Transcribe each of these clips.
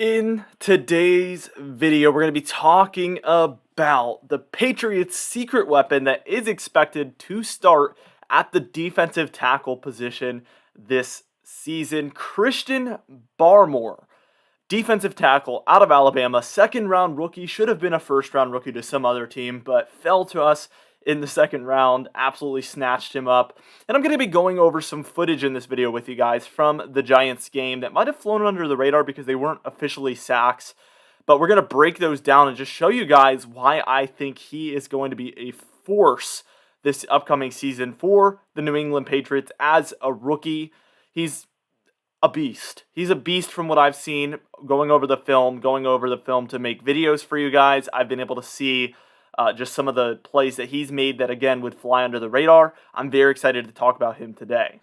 In today's video, we're going to be talking about the Patriots' secret weapon that is expected to start at the defensive tackle position this season. Christian Barmore, defensive tackle out of Alabama, second round rookie, should have been a first round rookie to some other team, but fell to us in the second round, absolutely snatched him up. And I'm going to be going over some footage in this video with you guys from the Giants game that might have flown under the radar because they weren't officially sacks. But we're going to break those down and just show you guys why I think he is going to be a force this upcoming season for the New England Patriots as a rookie. He's a beast. He's a beast from what I've seen going over the film to make videos for you guys. I've been able to see just some of the plays that he's made that, again, would fly under the radar. I'm very excited to talk about him today.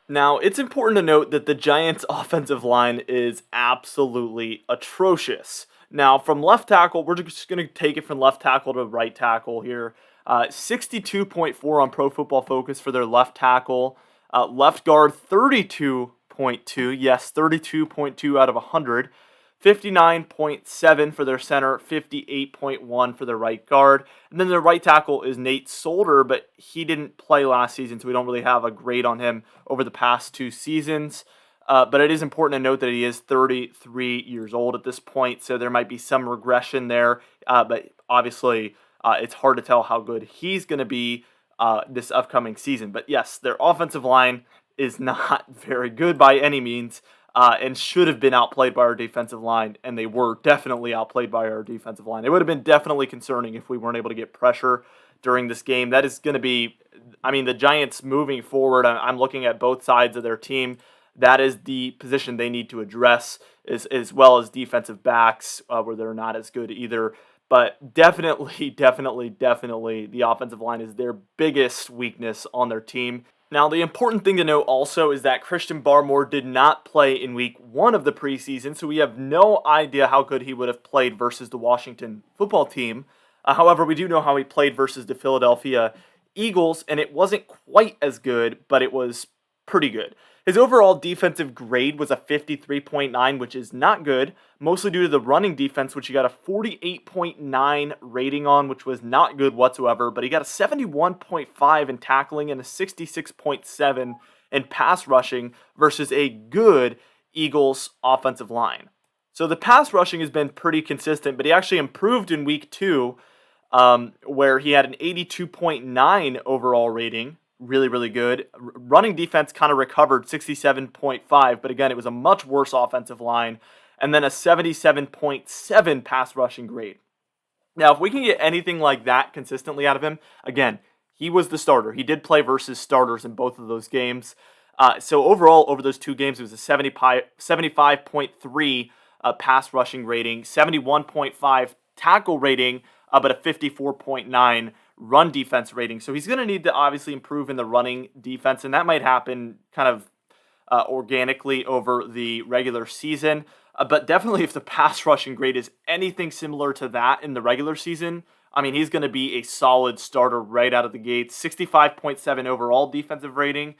Now, it's important to note that the Giants' offensive line is absolutely atrocious. Now, from left tackle, we're just going to take it from left tackle to right tackle here. 62.4 on Pro Football Focus for their left tackle. Left guard, 32.2. Yes, 32.2 out of 100. 59.7 for their center, 58.1 for their right guard. And then their right tackle is Nate Solder, but he didn't play last season, so we don't really have a grade on him over the past two seasons. But it is important to note that he is 33 years old at this point, so there might be some regression there. But obviously, it's hard to tell how good he's going to be this upcoming season. But yes, their offensive line is not very good by any means. And should have been outplayed by our defensive line, and they were definitely outplayed by our defensive line. It would have been definitely concerning if we weren't able to get pressure during this game. That is going to be, the Giants moving forward, I'm looking at both sides of their team. That is the position they need to address, as well as defensive backs, where they're not as good either. But definitely, the offensive line is their biggest weakness on their team. Now, the important thing to note also is that Christian Barmore did not play in week 1 of the preseason, so we have no idea how good he would have played versus the Washington football team. However, we do know how he played versus the Philadelphia Eagles, and it wasn't quite as good, but it was pretty good. His overall defensive grade was a 53.9, which is not good, mostly due to the running defense, which he got a 48.9 rating on, which was not good whatsoever, but he got a 71.5 in tackling and a 66.7 in pass rushing versus a good Eagles offensive line. So the pass rushing has been pretty consistent, but he actually improved in week 2, where he had an 82.9 overall rating. Really good. Running defense kind of recovered, 67.5, but again, it was a much worse offensive line. And then a 77.7 pass rushing grade. Now, if we can get anything like that consistently out of him, again, he was the starter. He did play versus starters in both of those games. So overall, over those two games, it was a 75.3 pass rushing rating, 71.5 tackle rating, but a 54.9 run defense rating. So he's going to need to obviously improve in the running defense, and that might happen kind of organically over the regular season. But definitely if the pass rushing grade is anything similar to that in the regular season, he's going to be a solid starter right out of the gate. 65.7 overall defensive rating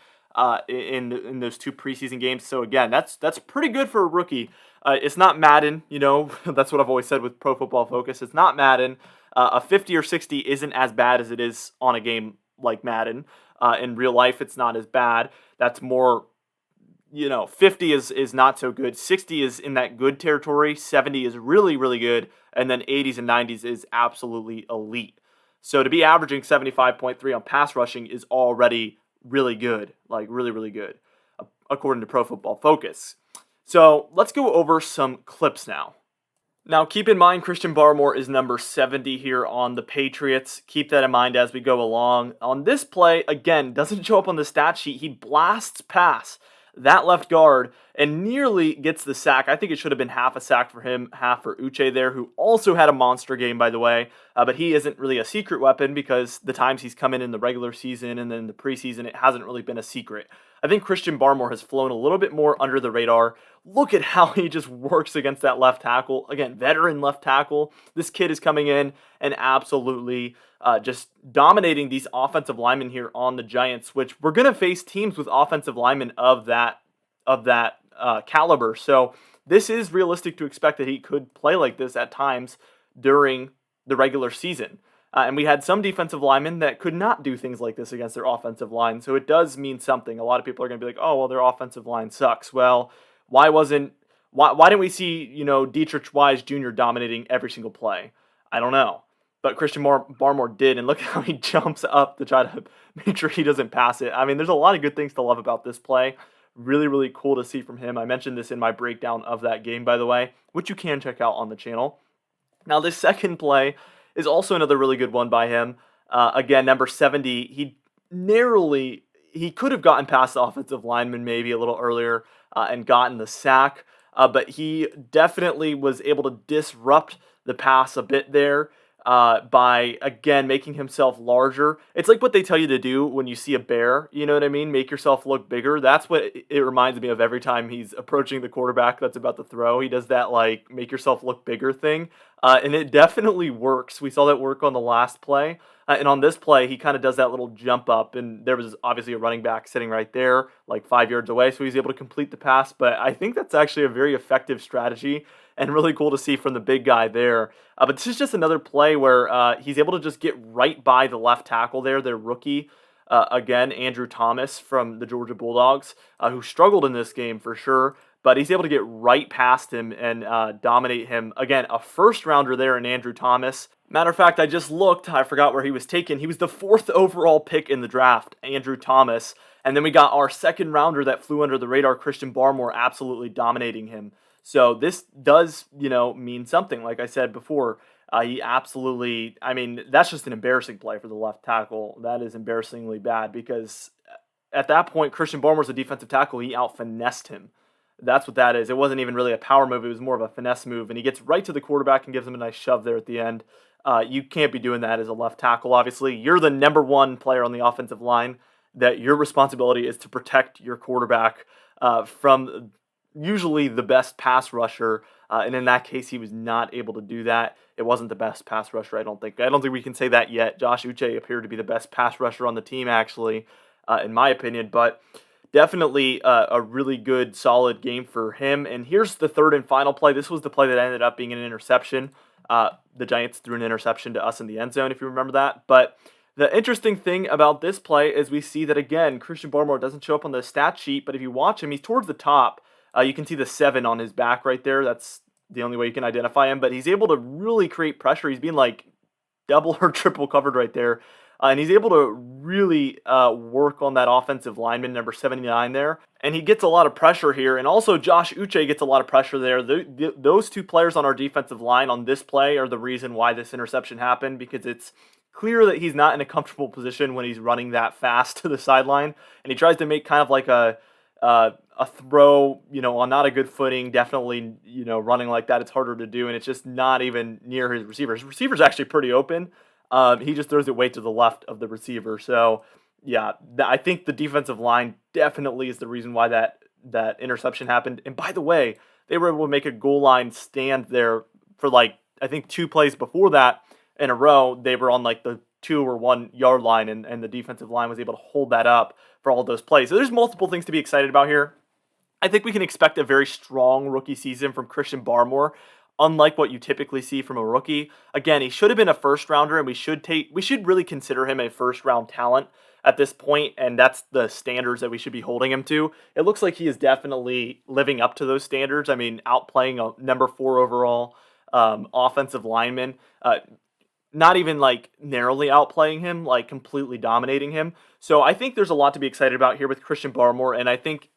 in those two preseason games. So again, that's pretty good for a rookie. It's not Madden, that's what I've always said with Pro Football Focus. It's not Madden. A 50 or 60 isn't as bad as it is on a game like Madden. In real life, it's not as bad. That's more, 50 is not so good. 60 is in that good territory. 70 is really good. And then 80s and 90s is absolutely elite. So to be averaging 75.3 on pass rushing is already really good. Like really good, according to Pro Football Focus. So let's go over some clips now. Now, keep in mind, Christian Barmore is number 70 here on the Patriots. Keep that in mind as we go along. On this play, again, doesn't show up on the stat sheet. He blasts past that left guard and nearly gets the sack. I think it should have been half a sack for him, half for Uche there, who also had a monster game, by the way. but he isn't really a secret weapon because the times he's come in the regular season and then the preseason, it hasn't really been a secret. I think Christian Barmore has flown a little bit more under the radar. Look at how he just works against that left tackle. Again, veteran left tackle. This kid is coming in and absolutely just dominating these offensive linemen here on the Giants, which we're going to face teams with offensive linemen of that caliber. So this is realistic to expect that he could play like this at times during the regular season. And we had some defensive linemen that could not do things like this against their offensive line. So it does mean something. A lot of people are going to be like, oh, well, their offensive line sucks. Well, why didn't we see, Dietrich Wise Jr. dominating every single play? I don't know. But Christian Barmore did, and look how he jumps up to try to make sure he doesn't pass it. I mean, there's a lot of good things to love about this play. Really, really cool to see from him. I mentioned this in my breakdown of that game, by the way, which you can check out on the channel. Now, this second play is also another really good one by him. Again, number 70, he could have gotten past the offensive lineman maybe a little earlier and gotten the sack, but he definitely was able to disrupt the pass a bit there by, again, making himself larger. It's like what they tell you to do when you see a bear, you know what I mean? Make yourself look bigger. That's what it reminds me of every time he's approaching the quarterback that's about to throw. He does that, like, make yourself look bigger thing, and it definitely works. We saw that work on the last play, and on this play, he kind of does that little jump up, and there was obviously a running back sitting right there, like 5 yards away, so he's able to complete the pass, but I think that's actually a very effective strategy and really cool to see from the big guy there. But this is just another play where he's able to just get right by the left tackle there, their rookie, again, Andrew Thomas from the Georgia Bulldogs, who struggled in this game for sure, but he's able to get right past him and dominate him. Again, a first-rounder there in Andrew Thomas. Matter of fact, I just looked. I forgot where he was taken. He was the 4th overall pick in the draft, Andrew Thomas. And then we got our second-rounder that flew under the radar, Christian Barmore, absolutely dominating him. So this does, mean something. Like I said before, he absolutely, that's just an embarrassing play for the left tackle. That is embarrassingly bad because at that point, Christian Barmore was a defensive tackle. He out-finessed him. That's what that is. It wasn't even really a power move. It was more of a finesse move. And he gets right to the quarterback and gives him a nice shove there at the end. You can't be doing that as a left tackle, obviously. You're the number one player on the offensive line. That your responsibility is to protect your quarterback from usually the best pass rusher, and in that case, he was not able to do that. It wasn't the best pass rusher, I don't think. I don't think we can say that yet. Josh Uche appeared to be the best pass rusher on the team, actually, in my opinion, but definitely a really good, solid game for him. And here's the third and final play. This was the play that ended up being an interception. The Giants threw an interception to us in the end zone, if you remember that, but the interesting thing about this play is we see that, again, Christian Barmore doesn't show up on the stat sheet, but if you watch him, he's towards the top. You can see the 7 on his back right there. That's the only way you can identify him. But he's able to really create pressure. He's being like double or triple covered right there. And he's able to really work on that offensive lineman, number 79 there. And he gets a lot of pressure here. And also Josh Uche gets a lot of pressure there. Those two players on our defensive line on this play are the reason why this interception happened, because it's clear that he's not in a comfortable position when he's running that fast to the sideline. And he tries to make kind of like a throw, on not a good footing, definitely, running like that, it's harder to do, and it's just not even near his receiver. His receiver's actually pretty open. He just throws it way to the left of the receiver. So, yeah, I think the defensive line definitely is the reason why that interception happened. And by the way, they were able to make a goal line stand there for, I think 2 plays before that in a row. They were on, the 2 or 1 yard line, and the defensive line was able to hold that up for all those plays. So there's multiple things to be excited about here. I think we can expect a very strong rookie season from Christian Barmore, unlike what you typically see from a rookie. Again, he should have been a first rounder, and we should really consider him a first round talent at this point, and that's the standards that we should be holding him to. It looks like he is definitely living up to those standards. Outplaying a number 4 overall offensive lineman, not even narrowly outplaying him, completely dominating him. So I think there's a lot to be excited about here with Christian Barmore, and I think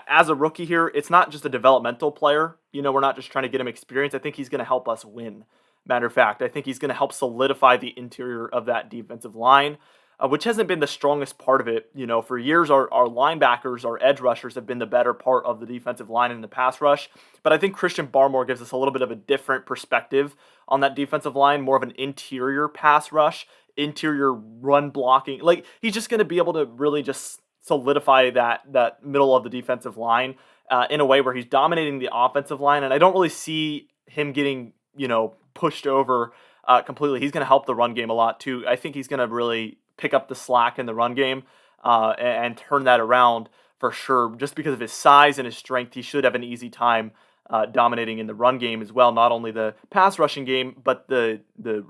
as a rookie here, it's not just a developmental player. We're not just trying to get him experience. I think he's going to help us win. Matter of fact, I think he's going to help solidify the interior of that defensive line. which hasn't been the strongest part of it. For years, our linebackers, our edge rushers have been the better part of the defensive line in the pass rush. But I think Christian Barmore gives us a little bit of a different perspective on that defensive line, more of an interior pass rush, interior run blocking. Like, he's just going to be able to really just solidify that middle of the defensive line in a way where he's dominating the offensive line. And I don't really see him getting, pushed over completely. He's going to help the run game a lot too. I think he's going to really pick up the slack in the run game and turn that around for sure. Just because of his size and his strength, he should have an easy time dominating in the run game as well. Not only the pass rushing game, but the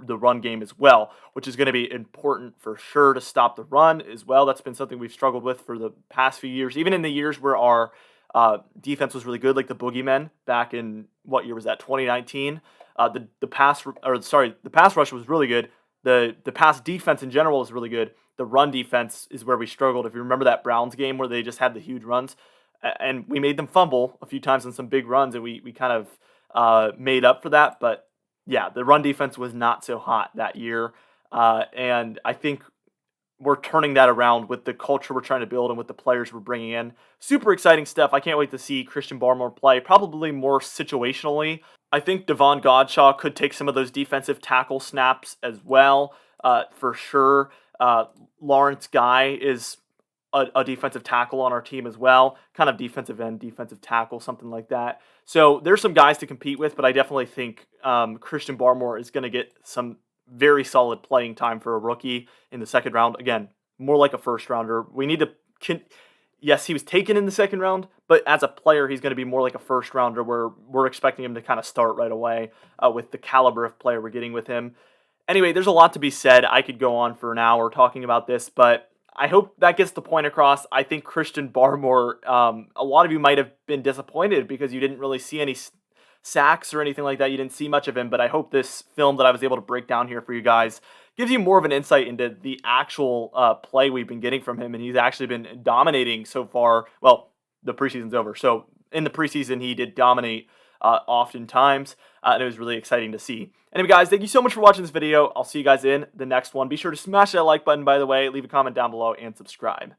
run game as well, which is going to be important for sure to stop the run as well. That's been something we've struggled with for the past few years, even in the years where our defense was really good, like the Boogeymen back in, what year was that? 2019. The pass rush was really good. The pass defense in general was really good. The run defense is where we struggled. If you remember that Browns game where they just had the huge runs, and we made them fumble a few times on some big runs, and we kind of made up for that. But yeah, the run defense was not so hot that year, and I think we're turning that around with the culture we're trying to build and with the players we're bringing in. Super exciting stuff. I can't wait to see Christian Barmore play, probably more situationally. I think Devon Godshaw could take some of those defensive tackle snaps as well, for sure. Lawrence Guy is a defensive tackle on our team as well, kind of defensive end, defensive tackle, something like that. So there's some guys to compete with, but I definitely think Christian Barmore is going to get some very solid playing time for a rookie in the second round. Again, more like a first rounder. We need to, yes, he was taken in the second round, but as a player, he's going to be more like a first rounder where we're expecting him to kind of start right away with the caliber of player we're getting with him. Anyway, there's a lot to be said. I could go on for an hour talking about this, but I hope that gets the point across. I think Christian Barmore, a lot of you might have been disappointed because you didn't really see any sacks or anything like that. You didn't see much of him, but I hope this film that I was able to break down here for you guys gives you more of an insight into the actual play we've been getting from him, and he's actually been dominating so far. Well, the preseason's over, so in the preseason he did dominate oftentimes, and it was really exciting to see. Anyway, guys, thank you so much for watching this video. I'll see you guys in the next one. Be sure to smash that like button, by the way, leave a comment down below, and subscribe.